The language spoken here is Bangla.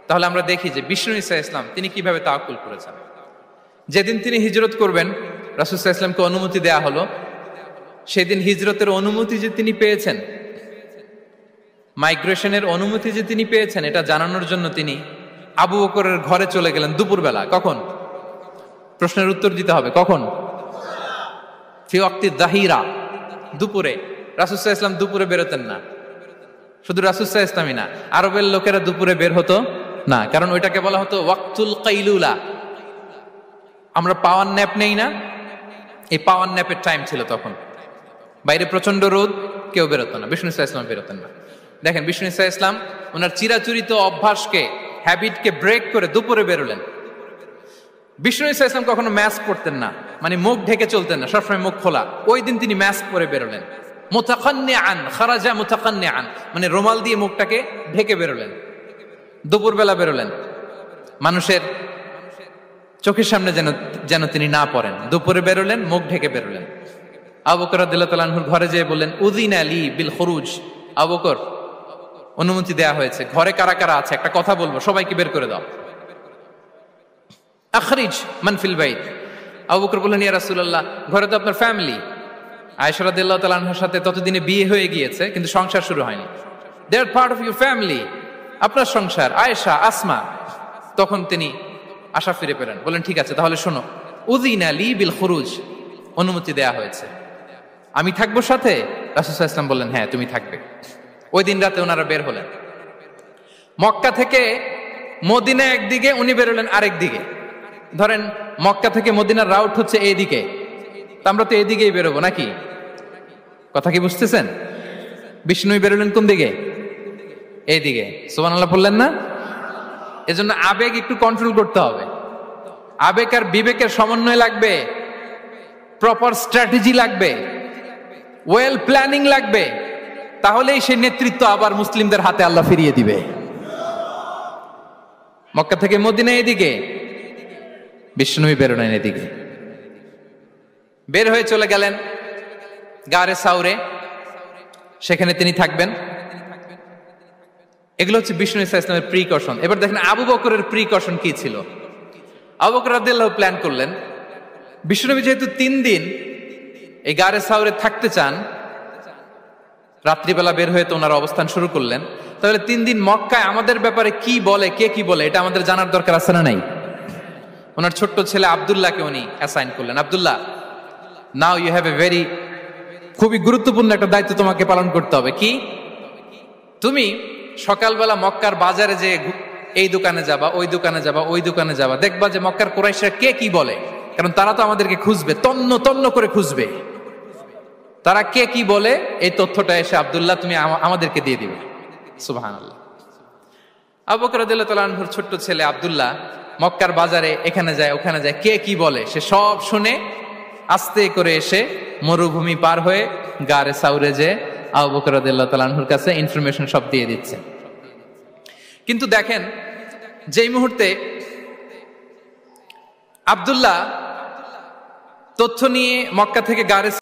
তাহলে আমরা দেখি যে বিষ্ণু ঈসা ইসলাম তিনি কিভাবে তাওয়াক্কুল করেছেন। যেদিন তিনি হিজরত করবেন, রাসূল সাল্লাল্লাহু আলাইহি ওয়াসাল্লামকে অনুমতি দেয়া হলো, সেদিন হিজরতের অনুমতি যে তিনি পেয়েছেন, মাইগ্রেশনের অনুমতি যে তিনি পেয়েছেন, এটা জানানোর জন্য তিনি আবু বকরের ঘরে চলে গেলেন দুপুরবেলা। কখন? প্রশ্নের উত্তর দিতে হবে, কখন? ফি ওয়াক্তি যাহিরা, দুপুরে। রাসূল সাল্লাল্লাহু আলাইহি ওয়াসাল্লাম দুপুরে বেরোতেন না। শুধু রাসূল সাল্লাল্লাহু আলাইহি ওয়াসাল্লামই না, আরবের লোকেরা দুপুরে বের হতো না, কারণ ওইটাকে বলা হতো ওয়াক্তুল কাইলুলা। আমরা পাওয়ার ন্যাপ নেই না, এই পাওয়ার ন্যাপের টাইম ছিল তখন। বাইরে প্রচন্ড রোদ, কেউ বেরোতো না, বিষ্ণু সাল্লাল্লাহু আলাইহি ওয়াসাল্লাম বেরোতেন না। দেখেন বিষ্ণু সাল্লাল্লাহু আলাইহি ওয়াসাল্লাম ওনার চিরাচরিত অভ্যাসকে, হ্যাবিটকে ব্রেক করে দুপুরে বেরোলেন। বিষ্ণু সাল্লাল্লাহু আলাইহি ওয়াসাল্লাম কখনো মাস্ক পরতেন না, মানে মুখ ঢেকে চলতেন না, সবসময় মুখ খোলা। ওই দিন তিনি মাস্ক পরে বেরোলেন। মুতাকান্নিআন, খারাজা মুতাকান্নিআন, মানে রুমাল দিয়ে মুখটাকে ঢেকে বেরোলেন, দুপুরবেলা বেরোলেন, মানুষের চোখের সামনে যেন তিনি না পড়েন। দুপুরে বেরোলেন, মুখ ঢেকে বেরোলেন। আবু বকর রাদিয়াল্লাহু তাআলা আনহুর ঘরে যেয়ে বললেন, উযিনা লি বিল খুরুজ। আবু বকর, অনুমতি দেয়া হয়েছে, ঘরে কারা কারা আছে একটা কথা বলবো, সবাইকে বের করে দাও। আখরিজ মান ফিল বাইত। আবু বকর বললেন, ইয়া রাসূলুল্লাহ, ঘরে তো আপনার ফ্যামিলি। আয়েশা রাদিয়াল্লাহু তাআলা আনহার সাথে ততদিনে বিয়ে হয়ে গিয়েছে, কিন্তু সংসার শুরু হয়নি। দে আর পার্ট অফ ইউর ফ্যামিলি, আপনার সংসার, আয়েশা, আসমা। তখন তিনি আশা ফিরে পেলেন, বলেন ঠিক আছে তাহলে শোনো, উযিনা লি বিল খুরুজ, অনুমতি দেয়া হয়েছে, আমি থাকবো সাথে? রাসূল সাল্লাল্লাহু আলাইহি ওয়াসাল্লাম বললেন, হ্যাঁ তুমি থাকবে। ওই দিন রাতে ওনারা বের হলেন। মক্কা থেকে মদিনা একদিকে, উনি বেরোলেন আরেক দিকে। ধরেন মক্কা থেকে মদিনার রাউট হচ্ছে এইদিকে, তা আমরা তো এইদিকেই বেরোবো নাকি? কথা কি বুঝতেছেন? বিষ্ণু বেরোলেন কোন দিকে? এইদিকে। সুবহানাল্লাহ বললেন না? এজন্য আবেগ একটু কন্ট্রোল করতে হবে। আবেগ আর বিবেকের সমন্বয় লাগবে, প্রপার স্ট্র্যাটেজি লাগবে, ওয়েল প্ল্যানিং লাগবে, তাহলেই সেই নেতৃত্ব আবার মুসলিমদের হাতে আল্লাহ ফিরিয়ে দিবে। মক্কা থেকে মদিনা এদিকে, বিষ্ণুই বেরোলেন এদিকে। বের হয়ে চলে গেলেন গারে সাউরে, সেখানে তিনি থাকবেন। এগুলো হচ্ছে বিষ্ণু ঈসা ইসলামের প্রিকশন। এবার দেখেন আবু বকরের প্রিকশন কি ছিল। আবু বকর রাদিয়াল্লাহু প্ল্যান করলেন, বিষ্ণুনবী যেহেতু 3 দিন এই গারে সাউরে থাকতে চান, রাত্রিবেলা বের হয়ে তো ওনার অবস্থান শুরু করলেন, তাহলে 3 দিন মক্কায় আমাদের ব্যাপারে কি বলে, কে কি বলে, এটা আমাদের জানার দরকার আছে না নাই? ওনার ছোট্ট ছেলে আব্দুল্লাহকে উনি অ্যাসাইন করলেন। Abdullah, now you have a very, খুবই গুরুত্বপূর্ণ একটা দায়িত্ব তোমাকে পালন করতে হবে। কি? তুমি সকালবেলা মক্কার বাজারে যে এই দোকানে যাবা, ওই দোকানে যাবা, ওই দোকানে যাবা, দেখবা যে মক্কার কুরাইশরা কে কি বলে, কারণ তারা তো আমাদেরকে খুঁজবে, তন্ন তন্ন করে খুঁজবে। তারা কে কি বলে এই তথ্যটা এসে আব্দুল্লাহ তুমি আমাদেরকে দিয়ে দিবে। সুবহানাল্লাহ। আবু বকর রাদিয়াল্লাহু তাআলা আনহুর ছোট্ট ছেলে আব্দুল্লাহ মক্কার বাজারে এখানে যায় ওখানে যায়, কে কি বলে সে সব শুনে আস্তে করে এসে মরুভূমি পার হয়ে গারে সাউরে যে আবু বকর রাদিয়াল্লাহু তাআলা আনহুর কাছে ইনফরমেশন সব দিয়ে দিচ্ছে। কিন্তু দেখেন যেই মুহূর্তে আব্দুল্লাহ তথ্য নিয়ে মক্কা থেকে গারে